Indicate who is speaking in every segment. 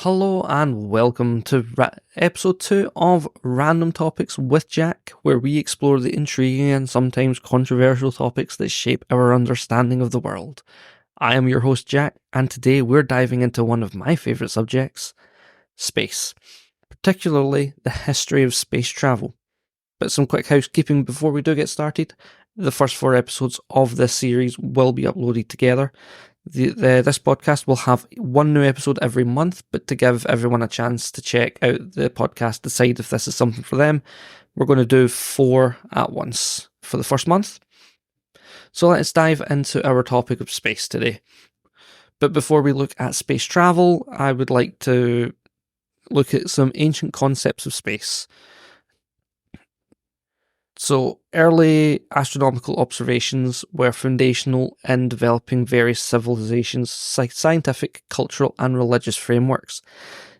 Speaker 1: Hello and welcome to episode 2 of Random Topics with Jack, where we explore the intriguing and sometimes controversial topics that shape our understanding of the world. I am your host Jack, and today we're diving into one of my favourite subjects, space, particularly the history of space travel. But some quick housekeeping before we do get started. The first 4 episodes of this series will be uploaded together. This podcast will have 1 new episode every month, but to give everyone a chance to check out the podcast, decide if this is something for them, we're going to do 4 at once for the first month. So let's dive into our topic of space today. But before we look at space travel, I would like to look at some ancient concepts of space. So, early astronomical observations were foundational in developing various civilizations' scientific, cultural, and religious frameworks.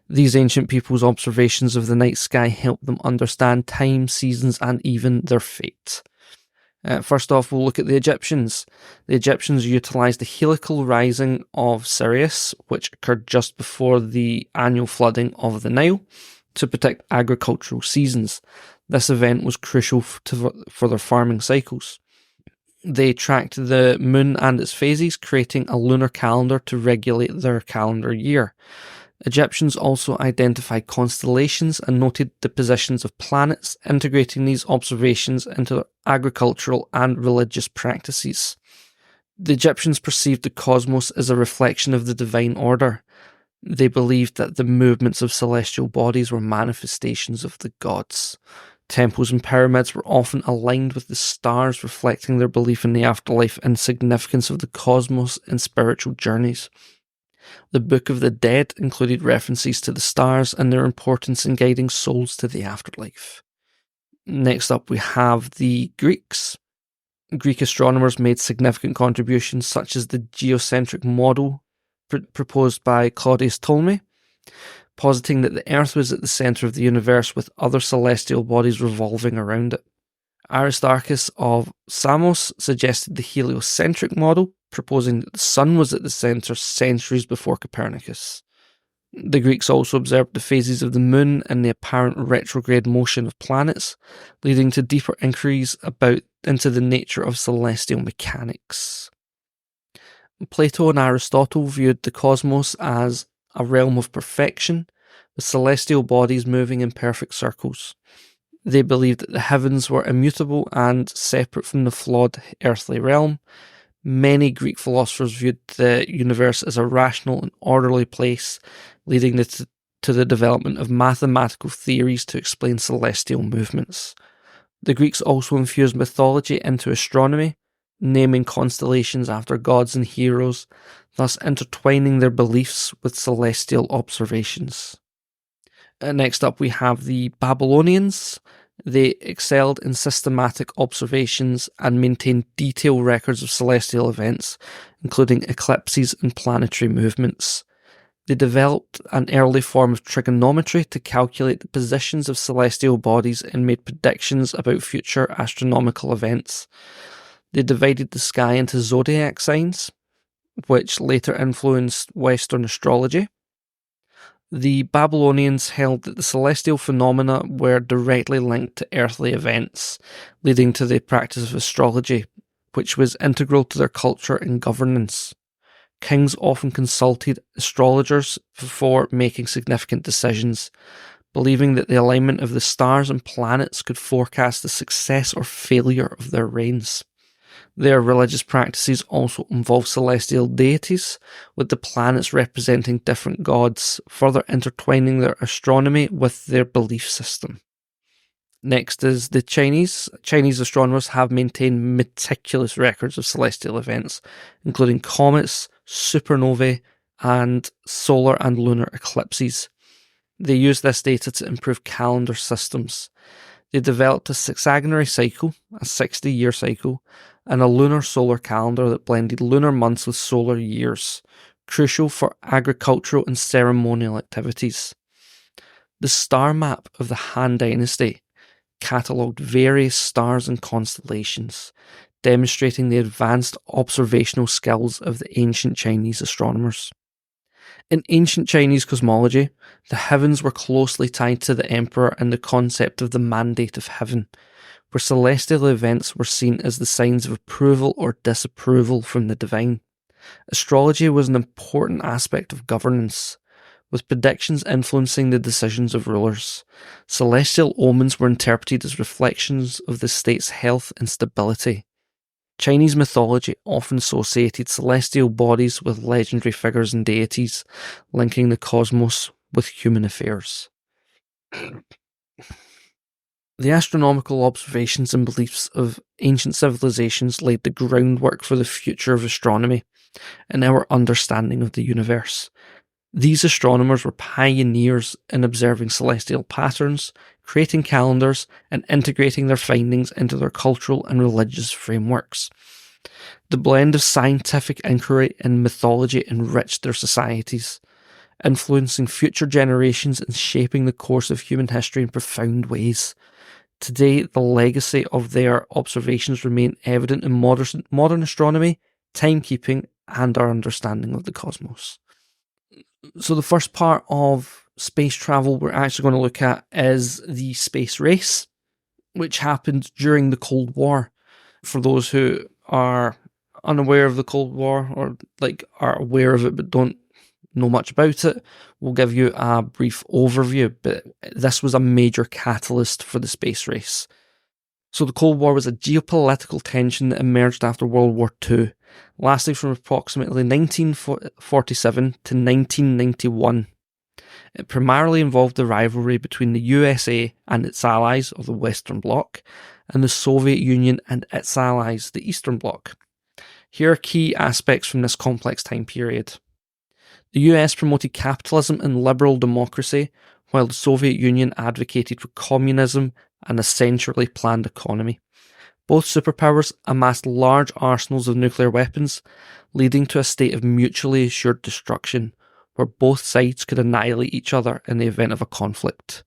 Speaker 1: These ancient people's observations of the night sky helped them understand time, seasons, and even their fate. First off, we'll look at the Egyptians. The Egyptians utilised the heliacal rising of Sirius, which occurred just before the annual flooding of the Nile, to predict agricultural seasons. This event was crucial for their farming cycles. They tracked the moon and its phases, creating a lunar calendar to regulate their calendar year. Egyptians also identified constellations and noted the positions of planets, integrating these observations into their agricultural and religious practices. The Egyptians perceived the cosmos as a reflection of the divine order. They believed that the movements of celestial bodies were manifestations of the gods. Temples and pyramids were often aligned with the stars, reflecting their belief in the afterlife and significance of the cosmos in spiritual journeys. The Book of the Dead included references to the stars and their importance in guiding souls to the afterlife. Next up, we have the Greeks. Greek astronomers made significant contributions, such as the geocentric model proposed by Claudius Ptolemy, positing that the Earth was at the centre of the universe with other celestial bodies revolving around it. Aristarchus of Samos suggested the heliocentric model, proposing that the Sun was at the centre centuries before Copernicus. The Greeks also observed the phases of the Moon and the apparent retrograde motion of planets, leading to deeper inquiries into the nature of celestial mechanics. Plato and Aristotle viewed the cosmos as a realm of perfection, with celestial bodies moving in perfect circles. They believed that the heavens were immutable and separate from the flawed earthly realm. Many Greek philosophers viewed the universe as a rational and orderly place, leading to the development of mathematical theories to explain celestial movements. The Greeks also infused mythology into astronomy, naming constellations after gods and heroes, thus intertwining their beliefs with celestial observations. Next up, we have the Babylonians. They excelled in systematic observations and maintained detailed records of celestial events, including eclipses and planetary movements. They developed an early form of trigonometry to calculate the positions of celestial bodies and made predictions about future astronomical events. They divided the sky into zodiac signs, which later influenced Western astrology. The Babylonians held that the celestial phenomena were directly linked to earthly events, leading to the practice of astrology, which was integral to their culture and governance. Kings often consulted astrologers before making significant decisions, believing that the alignment of the stars and planets could forecast the success or failure of their reigns. Their religious practices also involve celestial deities, with the planets representing different gods, further intertwining their astronomy with their belief system. Next is the Chinese. Chinese astronomers have maintained meticulous records of celestial events, including comets, supernovae, and solar and lunar eclipses. They use this data to improve calendar systems. They developed a sexagenary cycle, a 60-year cycle, and a lunar-solar calendar that blended lunar months with solar years, crucial for agricultural and ceremonial activities. The star map of the Han Dynasty catalogued various stars and constellations, demonstrating the advanced observational skills of the ancient Chinese astronomers. In ancient Chinese cosmology, the heavens were closely tied to the emperor and the concept of the mandate of heaven, where celestial events were seen as the signs of approval or disapproval from the divine. Astrology was an important aspect of governance, with predictions influencing the decisions of rulers. Celestial omens were interpreted as reflections of the state's health and stability. Chinese mythology often associated celestial bodies with legendary figures and deities, linking the cosmos with human affairs. The astronomical observations and beliefs of ancient civilizations laid the groundwork for the future of astronomy and our understanding of the universe. These astronomers were pioneers in observing celestial patterns, creating calendars, and integrating their findings into their cultural and religious frameworks. The blend of scientific inquiry and mythology enriched their societies, influencing future generations and shaping the course of human history in profound ways. Today, the legacy of their observations remain evident in modern astronomy, timekeeping, and our understanding of the cosmos. So the first part of space travel we're actually going to look at is the space race, which happened during the Cold War. For those who are unaware of the Cold War, or are aware of it but don't know much about it, we'll give you a brief overview, but this was a major catalyst for the space race. So the Cold War was a geopolitical tension that emerged after World War II, lasting from approximately 1947 to 1991. It primarily involved the rivalry between the USA and its allies of the Western Bloc, and the Soviet Union and its allies, the Eastern Bloc. Here are key aspects from this complex time period. The US promoted capitalism and liberal democracy, while the Soviet Union advocated for communism and a centrally planned economy. Both superpowers amassed large arsenals of nuclear weapons, leading to a state of mutually assured destruction, where both sides could annihilate each other in the event of a conflict.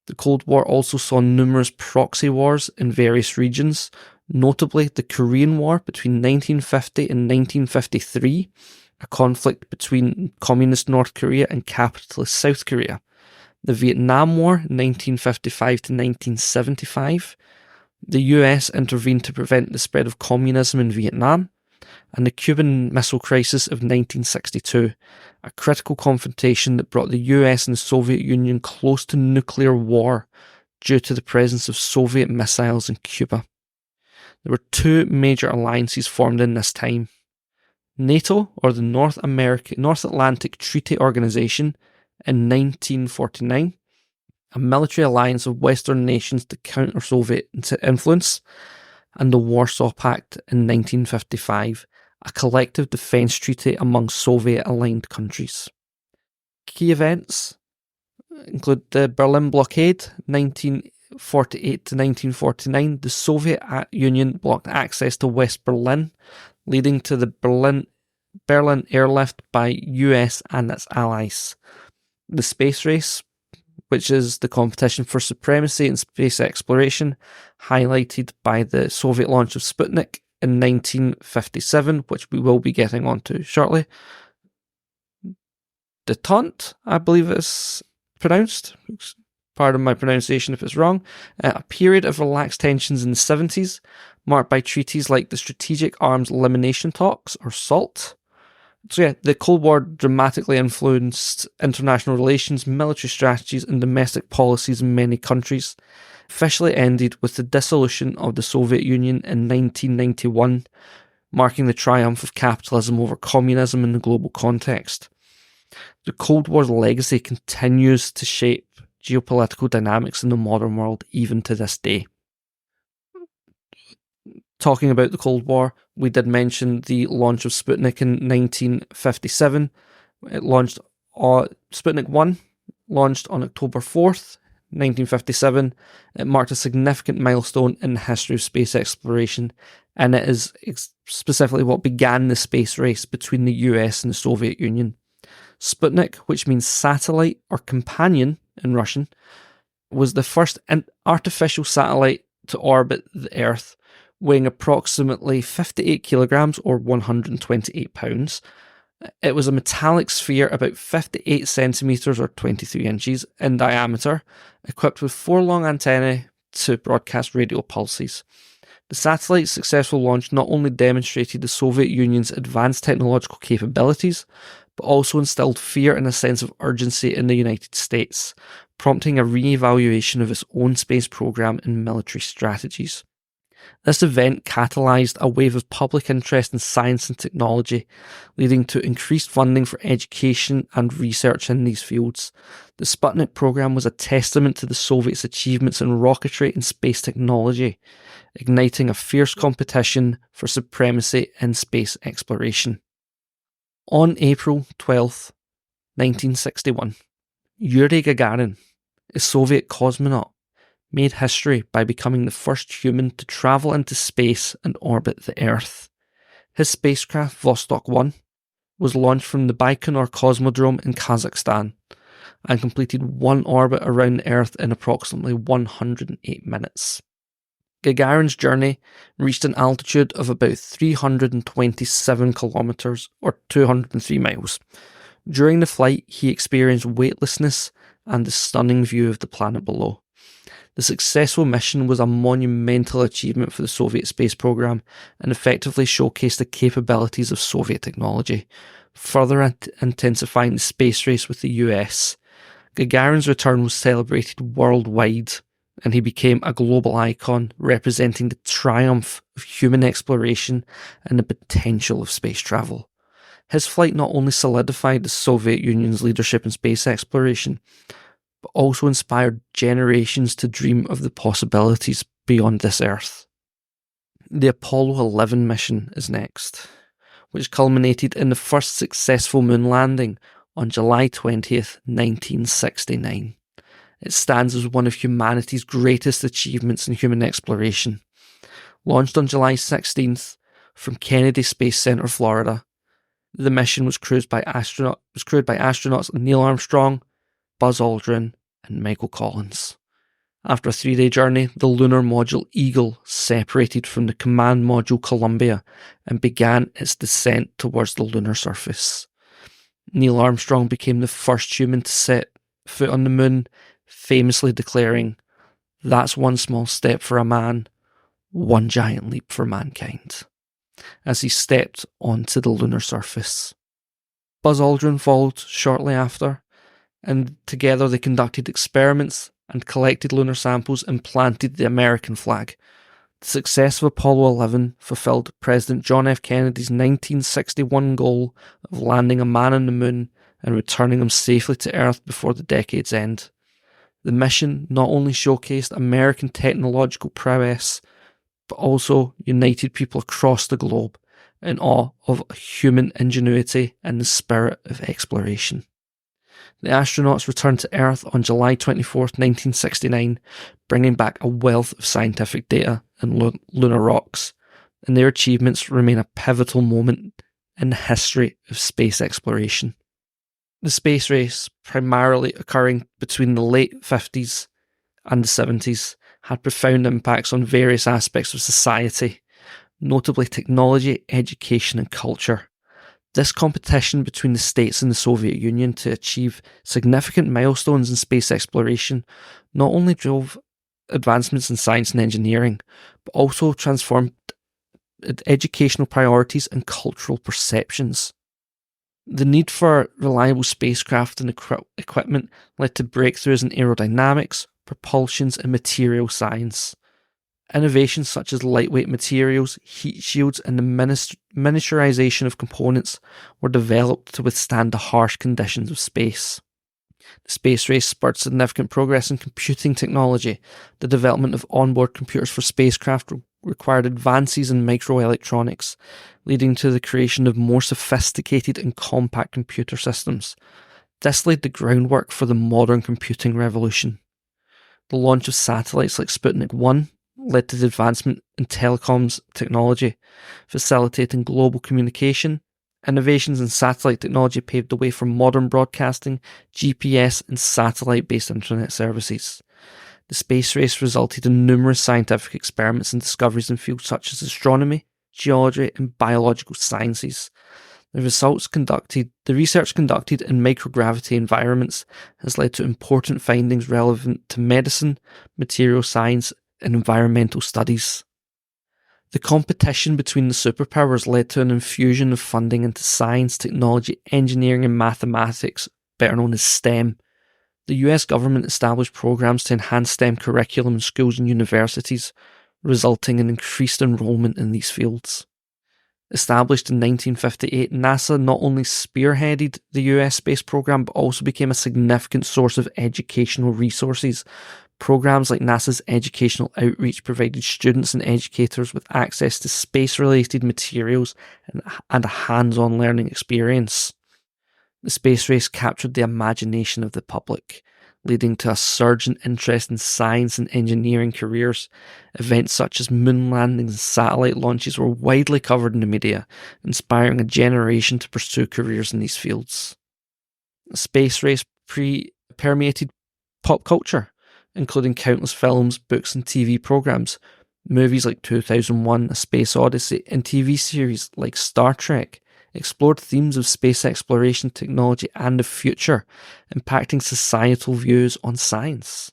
Speaker 1: The Cold War also saw numerous proxy wars in various regions, notably the Korean War between 1950 and 1953, a conflict between communist North Korea and capitalist South Korea, the Vietnam War 1955 to 1975, the US intervened to prevent the spread of communism in Vietnam, and the Cuban Missile Crisis of 1962, a critical confrontation that brought the US and the Soviet Union close to nuclear war due to the presence of Soviet missiles in Cuba. There were two major alliances formed in this time. NATO, or the North Atlantic Treaty Organization, in 1949, a military alliance of Western nations to counter Soviet influence, and the Warsaw Pact in 1955, a collective defence treaty among Soviet-aligned countries. Key events include the Berlin Blockade, 1948 to 1949. The Soviet Union blocked access to West Berlin, leading to the Berlin airlift by US and its allies. The space race, which is the competition for supremacy in space exploration, highlighted by the Soviet launch of Sputnik in 1957, which we will be getting onto shortly. Detente, I believe it's pronounced. Pardon my pronunciation if it's wrong. A period of relaxed tensions in the 70s, marked by treaties like the Strategic Arms Elimination Talks, or SALT. So yeah, the Cold War dramatically influenced international relations, military strategies, and domestic policies in many countries. Officially ended with the dissolution of the Soviet Union in 1991, marking the triumph of capitalism over communism in the global context. The Cold War's legacy continues to shape geopolitical dynamics in the modern world even to this day. Talking about the Cold War, we did mention the launch of Sputnik in 1957. Sputnik 1 launched on October 4th, 1957. It marked a significant milestone in the history of space exploration, and it is specifically what began the space race between the US and the Soviet Union. Sputnik, which means satellite or companion in Russian, was the first artificial satellite to orbit the Earth, weighing approximately 58 kilograms or 128 pounds, It was a metallic sphere about 58 centimetres or 23 inches in diameter, equipped with 4 long antennae to broadcast radio pulses. The satellite's successful launch not only demonstrated the Soviet Union's advanced technological capabilities, but also instilled fear and a sense of urgency in the United States, prompting a re-evaluation of its own space program and military strategies. This event catalysed a wave of public interest in science and technology, leading to increased funding for education and research in these fields. The Sputnik program was a testament to the Soviets' achievements in rocketry and space technology, igniting a fierce competition for supremacy in space exploration. On April 12, 1961, Yuri Gagarin, a Soviet cosmonaut, made history by becoming the first human to travel into space and orbit the Earth. His spacecraft Vostok 1 was launched from the Baikonur Cosmodrome in Kazakhstan and completed one orbit around the Earth in approximately 108 minutes. Gagarin's journey reached an altitude of about 327 kilometers or 203 miles. During the flight, he experienced weightlessness and the stunning view of the planet below. The successful mission was a monumental achievement for the Soviet space program and effectively showcased the capabilities of Soviet technology, further intensifying the space race with the US. Gagarin's return was celebrated worldwide, and he became a global icon representing the triumph of human exploration and the potential of space travel. His flight not only solidified the Soviet Union's leadership in space exploration, but also inspired generations to dream of the possibilities beyond this Earth. The Apollo 11 mission is next, which culminated in the first successful moon landing on July 20th, 1969. It stands as one of humanity's greatest achievements in human exploration. Launched on July 16th from Kennedy Space Center, Florida, the mission was crewed by astronauts Neil Armstrong, Buzz Aldrin, and Michael Collins. After a 3-day journey, the lunar module Eagle separated from the command module Columbia and began its descent towards the lunar surface. Neil Armstrong became the first human to set foot on the moon, famously declaring, "That's one small step for a man, one giant leap for mankind," as he stepped onto the lunar surface. Buzz Aldrin followed shortly after, and together they conducted experiments and collected lunar samples and planted the American flag. The success of Apollo 11 fulfilled President John F. Kennedy's 1961 goal of landing a man on the moon and returning him safely to Earth before the decade's end. The mission not only showcased American technological prowess, but also united people across the globe in awe of human ingenuity and the spirit of exploration. The astronauts returned to Earth on July 24th, 1969, bringing back a wealth of scientific data and lunar rocks, and their achievements remain a pivotal moment in the history of space exploration. The space race, primarily occurring between the late 50s and the 70s, had profound impacts on various aspects of society, notably technology, education, and culture. This competition between the states and the Soviet Union to achieve significant milestones in space exploration not only drove advancements in science and engineering, but also transformed educational priorities and cultural perceptions. The need for reliable spacecraft and equipment led to breakthroughs in aerodynamics, propulsions, and material science. Innovations such as lightweight materials, heat shields, and the miniaturization of components were developed to withstand the harsh conditions of space. The space race spurred significant progress in computing technology. The development of onboard computers for spacecraft required advances in microelectronics, leading to the creation of more sophisticated and compact computer systems. This laid the groundwork for the modern computing revolution. The launch of satellites like Sputnik 1 led to the advancement in telecoms technology, facilitating global communication. Innovations in satellite technology paved the way for modern broadcasting, GPS, and satellite-based internet services. The space race resulted in numerous scientific experiments and discoveries in fields such as astronomy, geology, and biological sciences. The research conducted in microgravity environments has led to important findings relevant to medicine, material science, and environmental studies. The competition between the superpowers led to an infusion of funding into science, technology, engineering, and mathematics, better known as STEM. The US government established programs to enhance STEM curriculum in schools and universities, resulting in increased enrollment in these fields. Established in 1958, NASA not only spearheaded the US space program but also became a significant source of educational resources. Programs like NASA's educational outreach provided students and educators with access to space-related materials and a hands-on learning experience. The space race captured the imagination of the public, leading to a surge in interest in science and engineering careers. Events such as moon landings and satellite launches were widely covered in the media, inspiring a generation to pursue careers in these fields. The space race permeated pop culture, including countless films, books, and TV programs. Movies like 2001: A Space Odyssey and TV series like Star Trek explored themes of space exploration, technology, and the future, impacting societal views on science.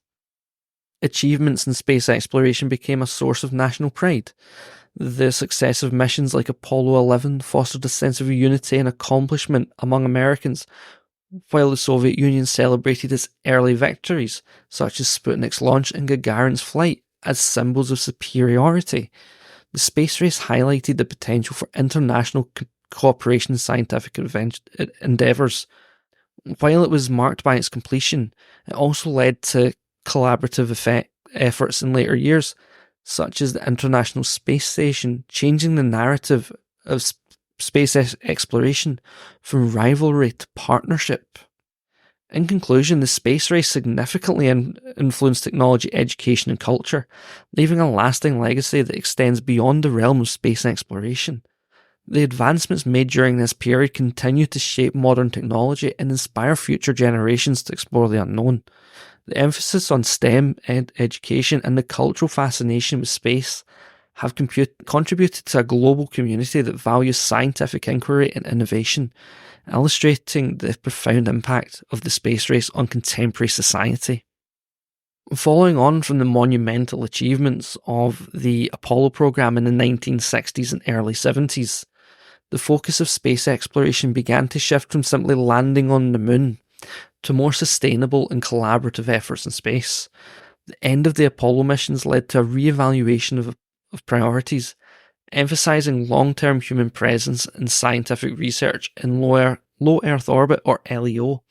Speaker 1: Achievements in space exploration became a source of national pride. The success of missions like Apollo 11 fostered a sense of unity and accomplishment among Americans, while the Soviet Union celebrated its early victories, such as Sputnik's launch and Gagarin's flight, as symbols of superiority. The space race highlighted the potential for international cooperation in scientific endeavours. While it was marked by its completion, it also led to collaborative efforts in later years, such as the International Space Station, changing the narrative of space exploration from rivalry to partnership. In conclusion, the space race significantly influenced technology, education, and culture, leaving a lasting legacy that extends beyond the realm of space exploration. The advancements made during this period continue to shape modern technology and inspire future generations to explore the unknown. The emphasis on STEM education and the cultural fascination with space have contributed to a global community that values scientific inquiry and innovation, illustrating the profound impact of the space race on contemporary society. Following on from the monumental achievements of the Apollo program in the 1960s and early 70s, the focus of space exploration began to shift from simply landing on the moon to more sustainable and collaborative efforts in space. The end of the Apollo missions led to a re-evaluation of priorities, emphasizing long-term human presence and scientific research in low Earth orbit, or LEO.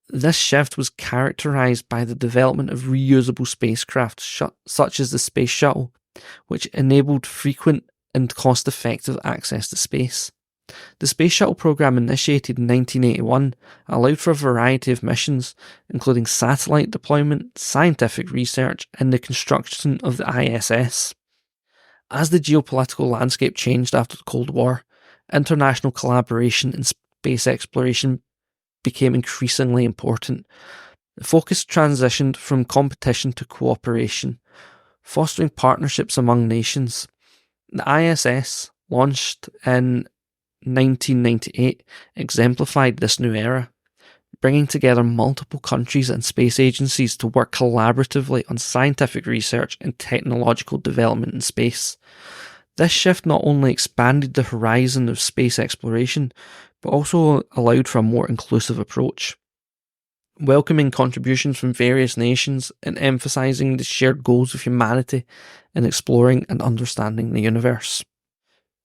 Speaker 1: This shift was characterized by the development of reusable spacecraft such as the Space Shuttle, which enabled frequent and cost-effective access to space. The Space Shuttle program, initiated in 1981, allowed for a variety of missions, including satellite deployment, scientific research, and the construction of the ISS. As the geopolitical landscape changed after the Cold War, international collaboration in space exploration became increasingly important. The focus transitioned from competition to cooperation, fostering partnerships among nations. The ISS, launched in 1998, exemplified this new era, bringing together multiple countries and space agencies to work collaboratively on scientific research and technological development in space. This shift not only expanded the horizon of space exploration, but also allowed for a more inclusive approach, welcoming contributions from various nations and emphasizing the shared goals of humanity in exploring and understanding the universe.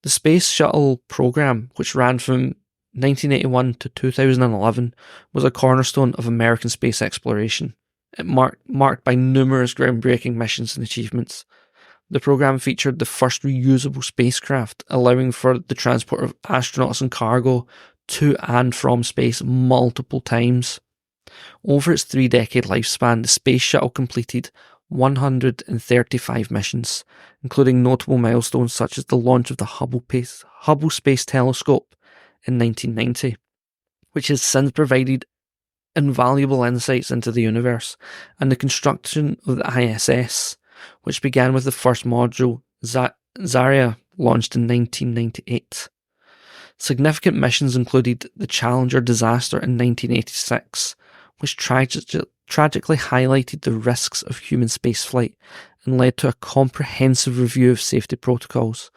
Speaker 1: The Space Shuttle program, which ran from 1981 to 2011, was a cornerstone of American space exploration. It marked by numerous groundbreaking missions and achievements. The program featured the first reusable spacecraft, allowing for the transport of astronauts and cargo to and from space multiple times. Over its 3-decade lifespan, the Space Shuttle completed 135 missions, including notable milestones such as the launch of the Hubble Space Telescope in 1990, which has since provided invaluable insights into the universe, and the construction of the ISS, which began with the first module, Zarya, launched in 1998. Significant missions included the Challenger disaster in 1986, which tragically highlighted the risks of human spaceflight and led to a comprehensive review of safety protocols.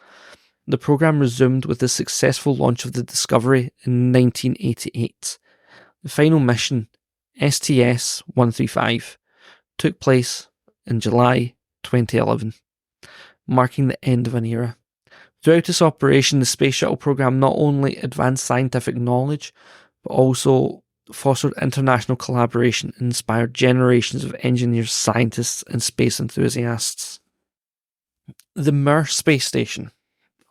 Speaker 1: The program resumed with the successful launch of the Discovery in 1988. The final mission, STS-135, took place in July 2011, marking the end of an era. Throughout its operation, the Space Shuttle program not only advanced scientific knowledge, but also fostered international collaboration and inspired generations of engineers, scientists, and space enthusiasts. The Mir space station,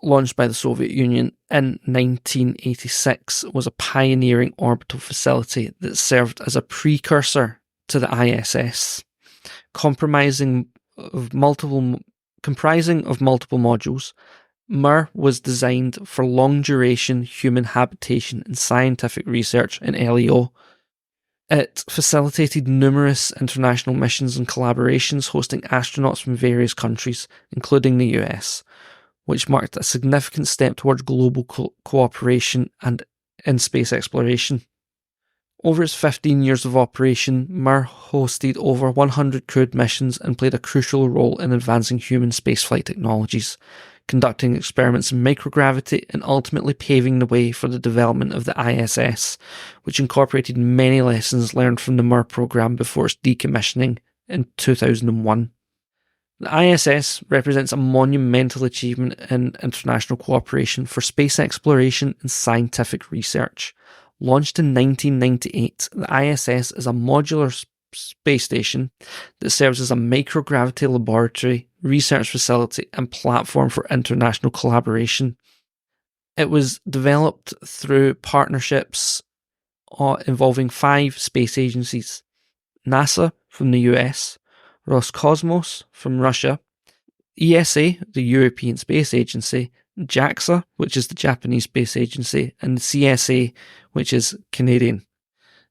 Speaker 1: launched by the Soviet Union in 1986, was a pioneering orbital facility that served as a precursor to the ISS, comprising of multiple modules. Mir was designed for long-duration human habitation and scientific research in LEO. It facilitated numerous international missions and collaborations, hosting astronauts from various countries, including the US, which marked a significant step towards global cooperation and in space exploration. Over its 15 years of operation, Mir hosted over 100 crewed missions and played a crucial role in advancing human spaceflight technologies, conducting experiments in microgravity and ultimately paving the way for the development of the ISS, which incorporated many lessons learned from the Mir program before its decommissioning in 2001. The ISS represents a monumental achievement in international cooperation for space exploration and scientific research. Launched in 1998, the ISS is a modular space station that serves as a microgravity laboratory, research facility, and platform for international collaboration. It was developed through partnerships involving 5 space agencies: NASA from the US, Roscosmos from Russia, ESA, the European Space Agency, JAXA, which is the Japanese Space Agency, and the CSA, which is Canadian.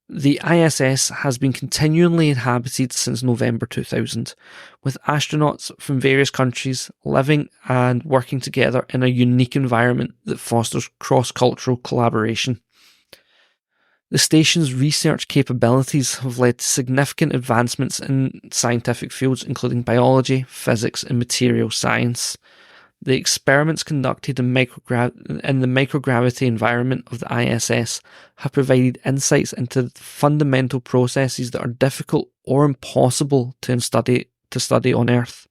Speaker 1: The ISS has been continually inhabited since November 2000, with astronauts from various countries living and working together in a unique environment that fosters cross-cultural collaboration. The station's research capabilities have led to significant advancements in scientific fields including biology, physics, and material science. The experiments conducted in the microgravity environment of the ISS have provided insights into fundamental processes that are difficult or impossible to study on Earth.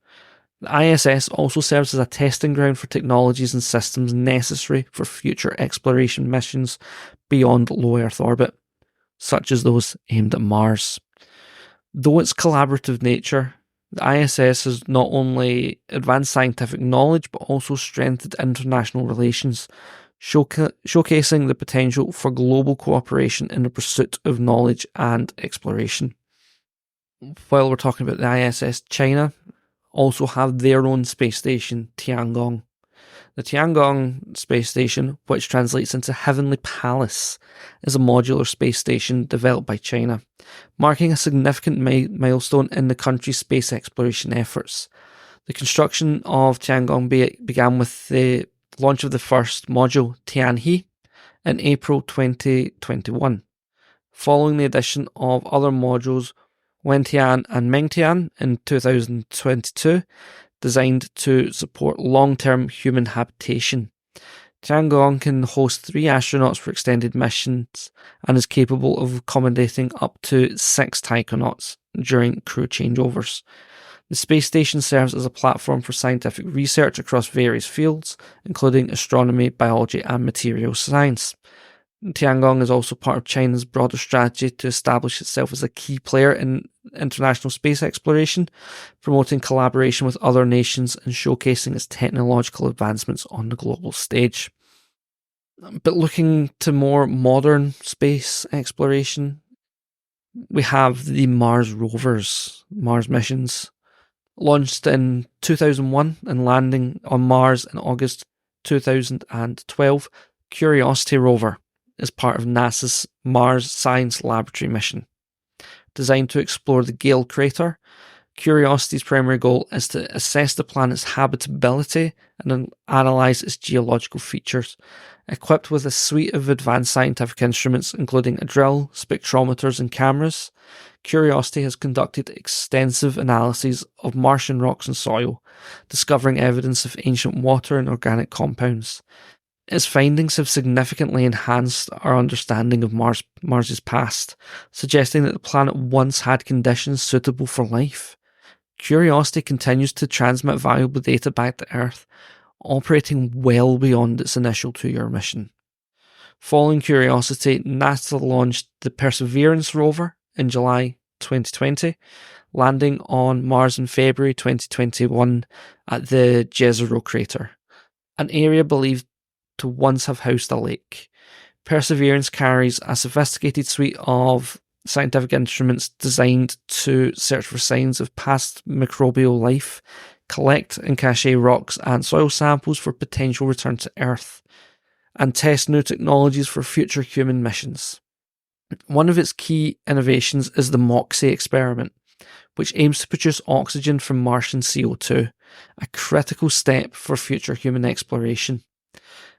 Speaker 1: The ISS also serves as a testing ground for technologies and systems necessary for future exploration missions beyond low Earth orbit, such as those aimed at Mars. Though its collaborative nature, the ISS has not only advanced scientific knowledge but also strengthened international relations, showcasing the potential for global cooperation in the pursuit of knowledge and exploration. While we're talking about the ISS, China also have their own space station, Tiangong. The Tiangong space station, which translates into Heavenly Palace, is a modular space station developed by China, marking a significant milestone in the country's space exploration efforts. The construction of Tiangong began with the launch of the first module, Tianhe, in April 2021, following the addition of other modules, Wentian and Mengtian, in 2022, designed to support long-term human habitation. Tiangong can host 3 astronauts for extended missions and is capable of accommodating up to 6 taikonauts during crew changeovers. The space station serves as a platform for scientific research across various fields, including astronomy, biology, and materials science. Tiangong is also part of China's broader strategy to establish itself as a key player in international space exploration, promoting collaboration with other nations and showcasing its technological advancements on the global stage. But looking to more modern space exploration, we have the Mars rovers, Mars missions. Launched in 2001 and landing on Mars in August 2012, Curiosity rover is part of NASA's Mars Science Laboratory mission. Designed to explore the Gale crater, Curiosity's primary goal is to assess the planet's habitability and then analyse its geological features. Equipped with a suite of advanced scientific instruments, including a drill, spectrometers, and cameras, Curiosity has conducted extensive analyses of Martian rocks and soil, discovering evidence of ancient water and organic compounds. Its findings have significantly enhanced our understanding of Mars's past, suggesting that the planet once had conditions suitable for life. Curiosity continues to transmit valuable data back to Earth, operating well beyond its initial 2-year mission. Following Curiosity, NASA launched the Perseverance rover in July 2020, landing on Mars in February 2021 at the Jezero crater, an area believed to once have housed a lake. Perseverance carries a sophisticated suite of scientific instruments designed to search for signs of past microbial life, collect and cache rocks and soil samples for potential return to Earth, and test new technologies for future human missions. One of its key innovations is the MOXIE experiment, which aims to produce oxygen from Martian CO2, a critical step for future human exploration.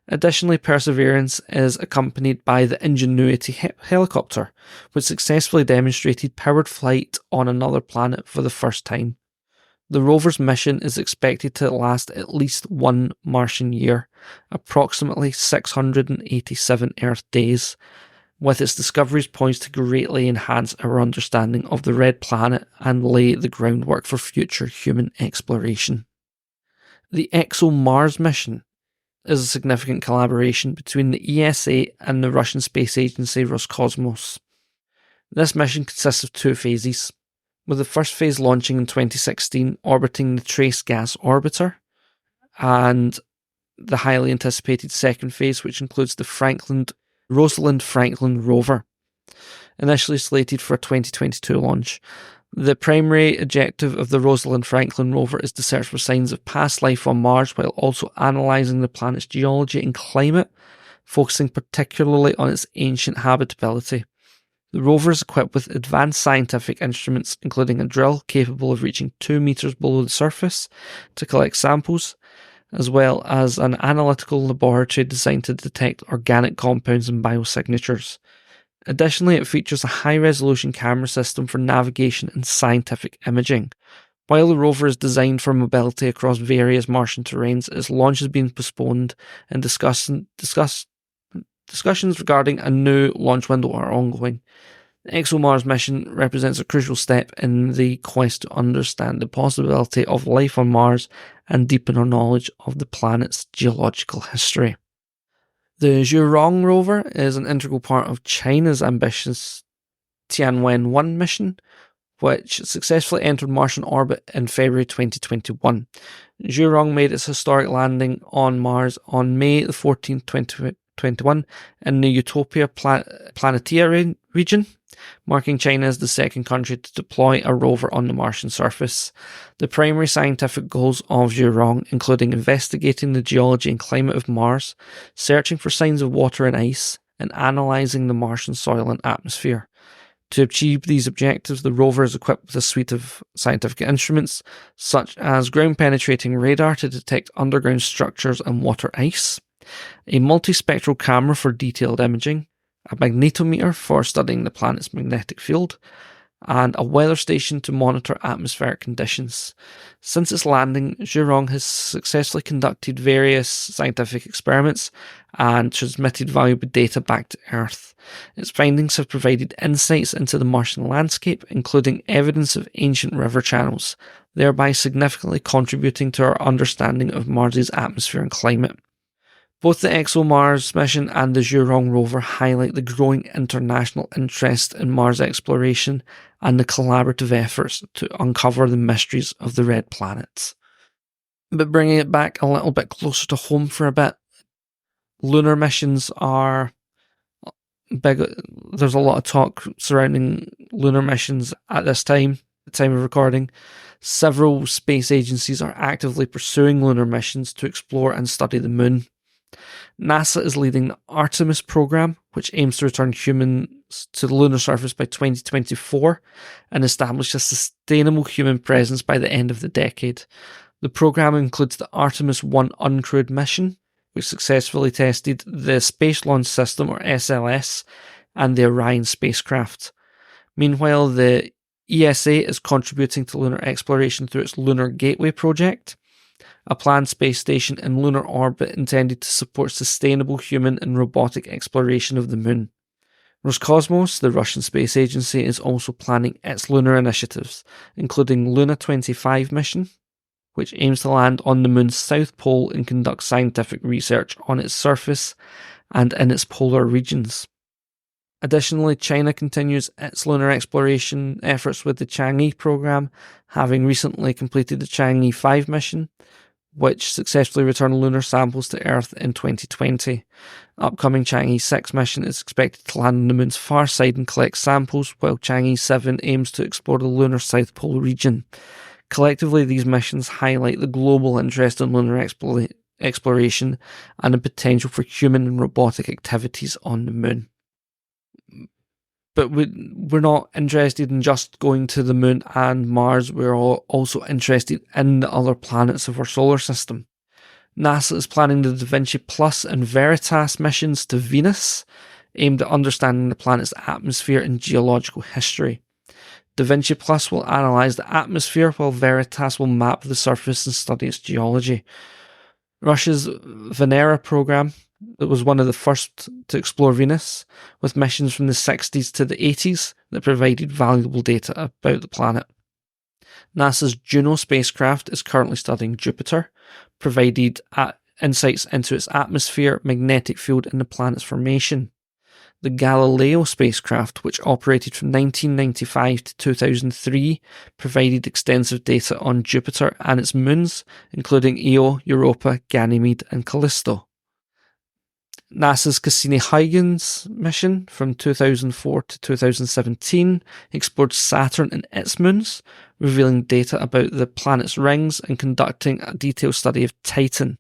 Speaker 1: Additionally, Perseverance is accompanied by the Ingenuity helicopter, which successfully demonstrated powered flight on another planet for the first time. The rover's mission is expected to last at least 1 Martian year, approximately 687 Earth days, with its discoveries poised to greatly enhance our understanding of the Red Planet and lay the groundwork for future human exploration. The ExoMars mission is a significant collaboration between the ESA and the Russian space agency Roscosmos. This mission consists of 2 phases, with the first phase launching in 2016, orbiting the Trace Gas Orbiter, and the highly anticipated second phase, which includes the Rosalind Franklin rover, initially slated for a 2022 launch. The primary objective of the Rosalind Franklin rover is to search for signs of past life on Mars while also analysing the planet's geology and climate, focusing particularly on its ancient habitability. The rover is equipped with advanced scientific instruments, including a drill capable of reaching 2 meters below the surface to collect samples, as well as an analytical laboratory designed to detect organic compounds and biosignatures. Additionally, it features a high-resolution camera system for navigation and scientific imaging. While the rover is designed for mobility across various Martian terrains, its launch has been postponed, and discussions regarding a new launch window are ongoing. The ExoMars mission represents a crucial step in the quest to understand the possibility of life on Mars and deepen our knowledge of the planet's geological history. The Zhurong rover is an integral part of China's ambitious Tianwen-1 mission, which successfully entered Martian orbit in February 2021. Zhurong made its historic landing on Mars on May 14, 2021 in the Utopia Planitia region, marking China as the second country to deploy a rover on the Martian surface. The primary scientific goals of Zhurong including investigating the geology and climate of Mars, searching for signs of water and ice, and analysing the Martian soil and atmosphere. To achieve these objectives, the rover is equipped with a suite of scientific instruments, such as ground-penetrating radar to detect underground structures and water ice, a multispectral camera for detailed imaging, a magnetometer for studying the planet's magnetic field, and a weather station to monitor atmospheric conditions. Since its landing, Zhurong has successfully conducted various scientific experiments and transmitted valuable data back to Earth. Its findings have provided insights into the Martian landscape, including evidence of ancient river channels, thereby significantly contributing to our understanding of Mars's atmosphere and climate. Both the ExoMars mission and the Zhurong rover highlight the growing international interest in Mars exploration and the collaborative efforts to uncover the mysteries of the Red Planet. But bringing it back a little bit closer to home for a bit, lunar missions are big. There's a lot of talk surrounding lunar missions at this time, the time of recording. Several space agencies are actively pursuing lunar missions to explore and study the moon. NASA is leading the Artemis program, which aims to return human to the lunar surface by 2024 and establish a sustainable human presence by the end of the decade. The program includes the Artemis 1 uncrewed mission, which successfully tested the Space Launch System, or SLS, and the Orion spacecraft. Meanwhile, the ESA is contributing to lunar exploration through its Lunar Gateway project, a planned space station in lunar orbit intended to support sustainable human and robotic exploration of the moon. Roscosmos, the Russian space agency, is also planning its lunar initiatives, including Luna 25 mission, which aims to land on the moon's south pole and conduct scientific research on its surface and in its polar regions. Additionally, China continues its lunar exploration efforts with the Chang'e program, having recently completed the Chang'e 5 mission, which successfully returned lunar samples to Earth in 2020. Upcoming Chang'e 6 mission is expected to land on the moon's far side and collect samples, while Chang'e 7 aims to explore the lunar South Pole region. Collectively, these missions highlight the global interest in lunar exploration and the potential for human and robotic activities on the moon. But we're not interested in just going to the moon and Mars. We're also interested in the other planets of our solar system. NASA is planning the Da Vinci Plus and Veritas missions to Venus, aimed at understanding the planet's atmosphere and geological history. Da Vinci Plus will analyse the atmosphere, while Veritas will map the surface and study its geology. Russia's Venera program, it was one of the first to explore Venus, with missions from the 60s to the 80s that provided valuable data about the planet. NASA's Juno spacecraft is currently studying Jupiter, provided insights into its atmosphere, magnetic field, and the planet's formation. The Galileo spacecraft, which operated from 1995 to 2003, provided extensive data on Jupiter and its moons, including Io, Europa, Ganymede, and Callisto. NASA's Cassini-Huygens mission from 2004 to 2017 explored Saturn and its moons, revealing data about the planet's rings and conducting a detailed study of Titan,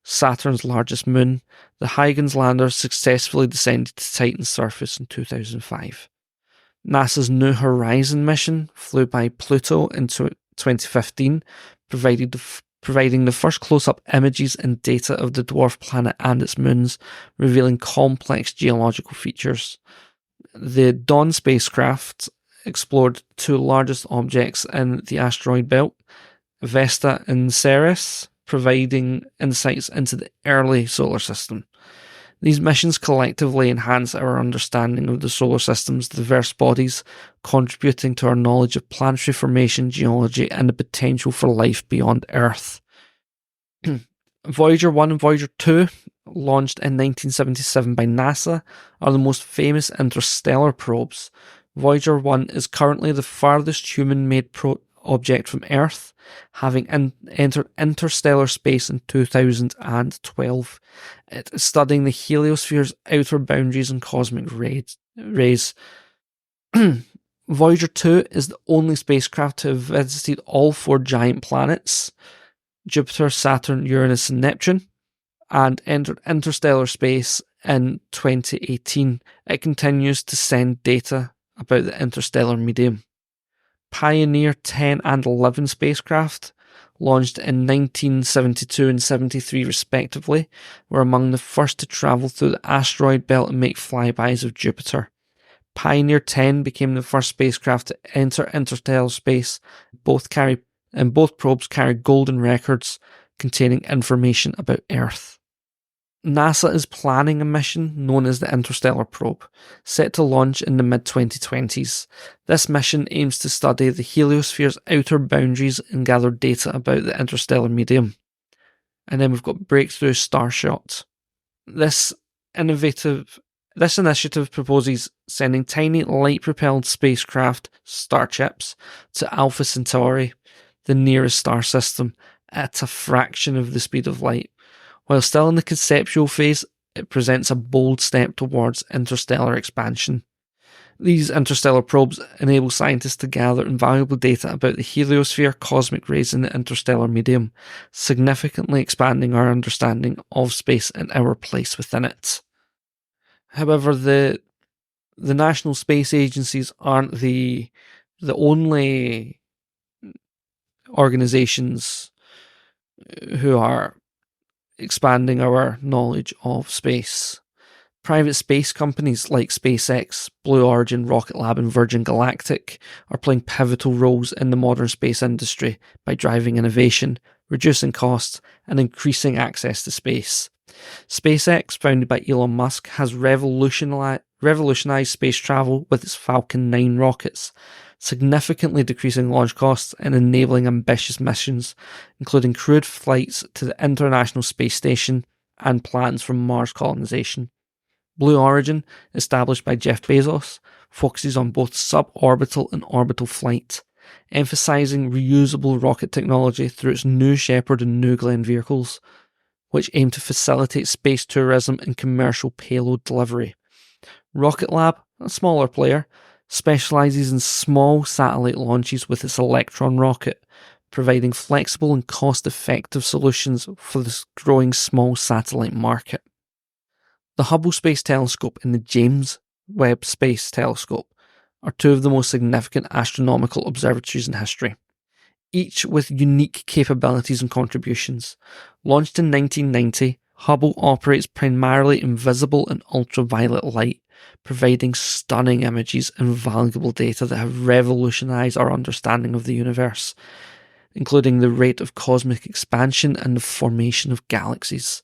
Speaker 1: Saturn's largest moon. The Huygens lander successfully descended to Titan's surface in 2005. NASA's New Horizon mission flew by Pluto in 2015, providing the first close-up images and data of the dwarf planet and its moons, revealing complex geological features. The Dawn spacecraft explored two largest objects in the asteroid belt, Vesta and Ceres, providing insights into the early solar system. These missions collectively enhance our understanding of the solar system's diverse bodies, contributing to our knowledge of planetary formation, geology, and the potential for life beyond Earth. Voyager 1 and Voyager 2, launched in 1977 by NASA, are the most famous interstellar probes. Voyager 1 is currently the farthest human-made object from Earth, having entered interstellar space in 2012. It is studying the heliosphere's outer boundaries and cosmic rays. Voyager 2 is the only spacecraft to have visited all four giant planets, Jupiter, Saturn, Uranus, and Neptune, and entered interstellar space in 2018. It continues to send data about the interstellar medium. Pioneer 10 and 11 spacecraft, launched in 1972 and 73 respectively, were among the first to travel through the asteroid belt and make flybys of Jupiter. Pioneer 10 became the first spacecraft to enter interstellar space. Both probes carry golden records containing information about Earth. NASA is planning a mission known as the Interstellar Probe, set to launch in the mid-2020s. This mission aims to study the heliosphere's outer boundaries and gather data about the interstellar medium. And then we've got Breakthrough Starshot. This initiative proposes sending tiny light-propelled spacecraft, starships, to Alpha Centauri, the nearest star system, at a fraction of the speed of light. While still in the conceptual phase, it presents a bold step towards interstellar expansion. These interstellar probes enable scientists to gather invaluable data about the heliosphere, cosmic rays, and the interstellar medium, significantly expanding our understanding of space and our place within it. However, the the national space agencies aren't the only organizations who are expanding our knowledge of space. Private space companies like SpaceX, Blue Origin, Rocket Lab, and Virgin Galactic are playing pivotal roles in the modern space industry by driving innovation, reducing costs, and increasing access to space. SpaceX, founded by Elon Musk, has revolutionized space travel with its Falcon 9 rockets, significantly decreasing launch costs and enabling ambitious missions, including crewed flights to the International Space Station and plans for Mars colonization. Blue Origin, established by Jeff Bezos, focuses on both suborbital and orbital flight, emphasizing reusable rocket technology through its New Shepard and New Glenn vehicles, which aim to facilitate space tourism and commercial payload delivery. Rocket Lab, a smaller player, specializes in small satellite launches with its Electron rocket, providing flexible and cost-effective solutions for this growing small satellite market. The Hubble Space Telescope and the James Webb Space Telescope are two of the most significant astronomical observatories in history, each with unique capabilities and contributions. Launched in 1990, Hubble operates primarily in visible and ultraviolet light, providing stunning images and valuable data that have revolutionized our understanding of the universe, including the rate of cosmic expansion and the formation of galaxies.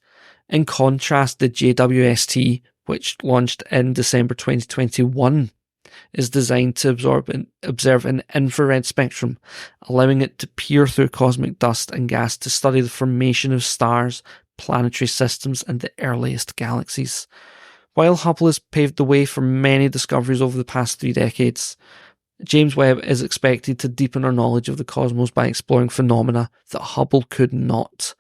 Speaker 1: In contrast, the JWST, which launched in December 2021, is designed to observe an infrared spectrum, allowing it to peer through cosmic dust and gas to study the formation of stars, planetary systems, and the earliest galaxies. While Hubble has paved the way for many discoveries over the past 3 decades, James Webb is expected to deepen our knowledge of the cosmos by exploring phenomena that Hubble could not,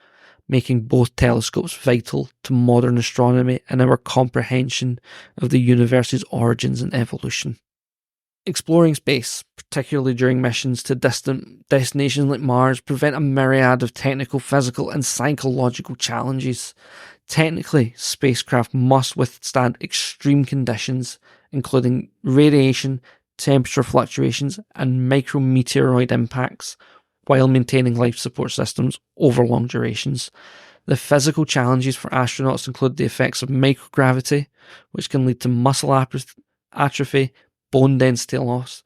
Speaker 1: making both telescopes vital to modern astronomy and our comprehension of the universe's origins and evolution. Exploring space, particularly during missions to distant destinations like Mars, present a myriad of technical, physical, and psychological challenges. Technically, spacecraft must withstand extreme conditions, including radiation, temperature fluctuations, and micrometeoroid impacts, while maintaining life support systems over long durations. The physical challenges for astronauts include the effects of microgravity, which can lead to muscle atrophy, bone density loss,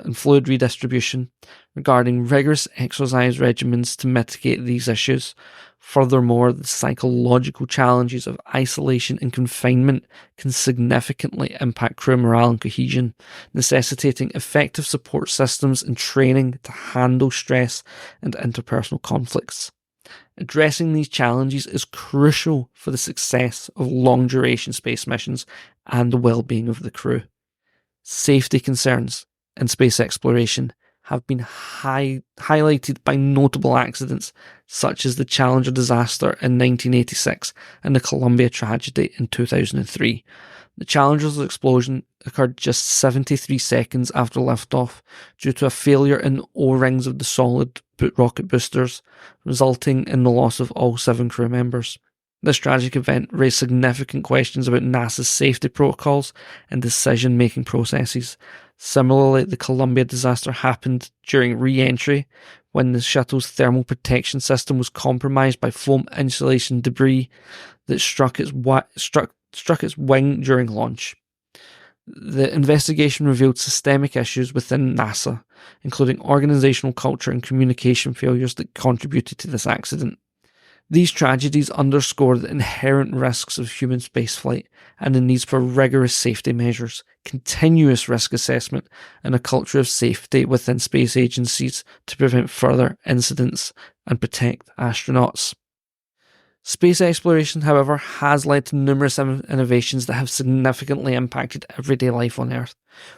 Speaker 1: and fluid redistribution, regarding rigorous exercise regimens to mitigate these issues. Furthermore, the psychological challenges of isolation and confinement can significantly impact crew morale and cohesion, necessitating effective support systems and training to handle stress and interpersonal conflicts. Addressing these challenges is crucial for the success of long-duration space missions and the well-being of the crew. Safety concerns in space exploration have been highlighted by notable accidents such as the Challenger disaster in 1986 and the Columbia tragedy in 2003. The Challenger's explosion occurred just 73 seconds after liftoff due to a failure in the O-rings of the solid rocket boosters, resulting in the loss of all 7 crew members. This tragic event raised significant questions about NASA's safety protocols and decision-making processes. Similarly, the Columbia disaster happened during re-entry when the shuttle's thermal protection system was compromised by foam insulation debris that struck its wing during launch. The investigation revealed systemic issues within NASA, including organizational culture and communication failures that contributed to this accident. These tragedies underscore the inherent risks of human spaceflight and the needs for rigorous safety measures, continuous risk assessment, and a culture of safety within space agencies to prevent further incidents and protect astronauts. Space exploration, however, has led to numerous innovations that have significantly impacted everyday life on Earth.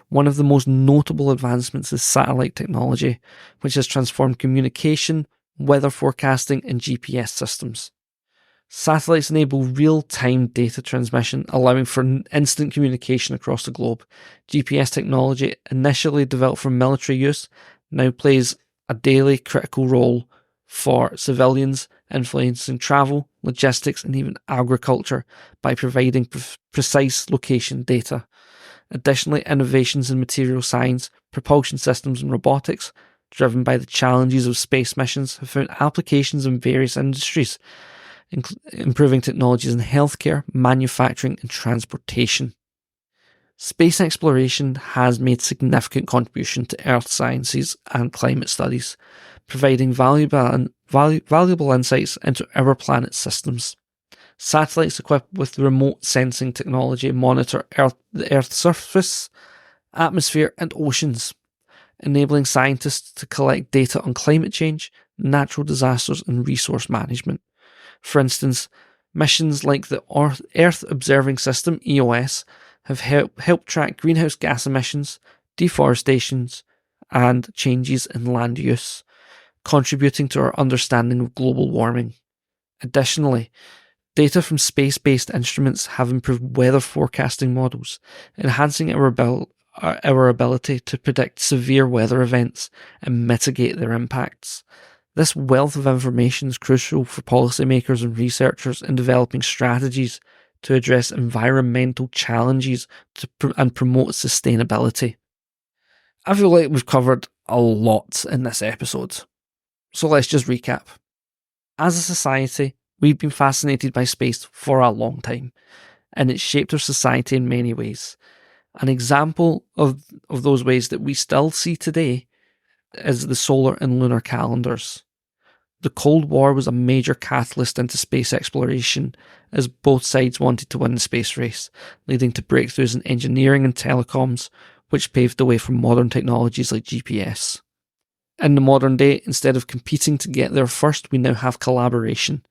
Speaker 1: One of the most notable advancements is satellite technology, which has transformed communication, weather forecasting, and GPS systems. Satellites enable real-time data transmission, allowing for instant communication across the globe. GPS technology, initially developed for military use, now plays a daily critical role for civilians, influencing travel, logistics, and even agriculture by providing precise location data. Additionally, innovations in material science, propulsion systems, and robotics, driven by the challenges of space missions, have found applications in various industries, improving technologies in healthcare, manufacturing, and transportation. Space exploration has made significant contribution to Earth sciences and climate studies, providing valuable insights into our planet's systems. Satellites equipped with remote sensing technology monitor the Earth's surface, atmosphere, and oceans, enabling scientists to collect data on climate change, natural disasters, and resource management. For instance, missions like the Earth Observing System, EOS, have helped track greenhouse gas emissions, deforestation, and changes in land use, contributing to our understanding of global warming. Additionally, data from space-based instruments have improved weather forecasting models, enhancing our ability to predict severe weather events and mitigate their impacts. This wealth of information is crucial for policymakers and researchers in developing strategies to address environmental challenges and promote sustainability. I feel like we've covered a lot in this episode, so let's just recap. As a society, we've been fascinated by space for a long time, and it's shaped our society in many ways. An example of those ways that we still see today is the solar and lunar calendars. The Cold War was a major catalyst into space exploration, as both sides wanted to win the space race, leading to breakthroughs in engineering and telecoms, which paved the way for modern technologies like GPS. In the modern day, instead of competing to get there first, we now have collaboration,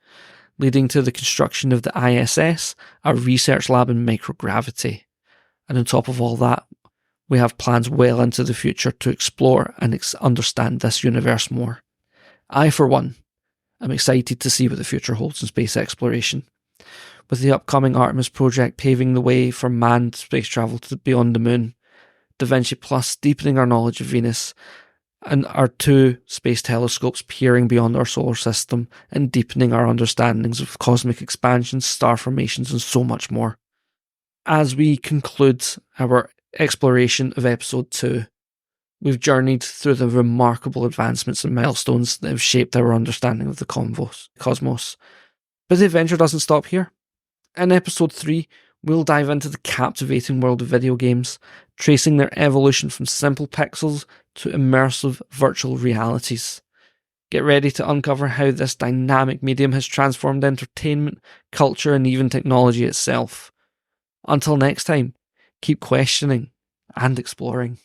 Speaker 1: leading to the construction of the ISS, a research lab in microgravity. And on top of all that, we have plans well into the future to explore and understand this universe more. I, for one, am excited to see what the future holds in space exploration. With the upcoming Artemis project paving the way for manned space travel to beyond the moon, Da Vinci Plus deepening our knowledge of Venus, and our 2 space telescopes peering beyond our solar system and deepening our understandings of cosmic expansion, star formations, and so much more. As we conclude our exploration of episode 2, we've journeyed through the remarkable advancements and milestones that have shaped our understanding of the cosmos. But the adventure doesn't stop here. In episode 3, we'll dive into the captivating world of video games, tracing their evolution from simple pixels to immersive virtual realities. Get ready to uncover how this dynamic medium has transformed entertainment, culture, and even technology itself. Until next time, keep questioning and exploring.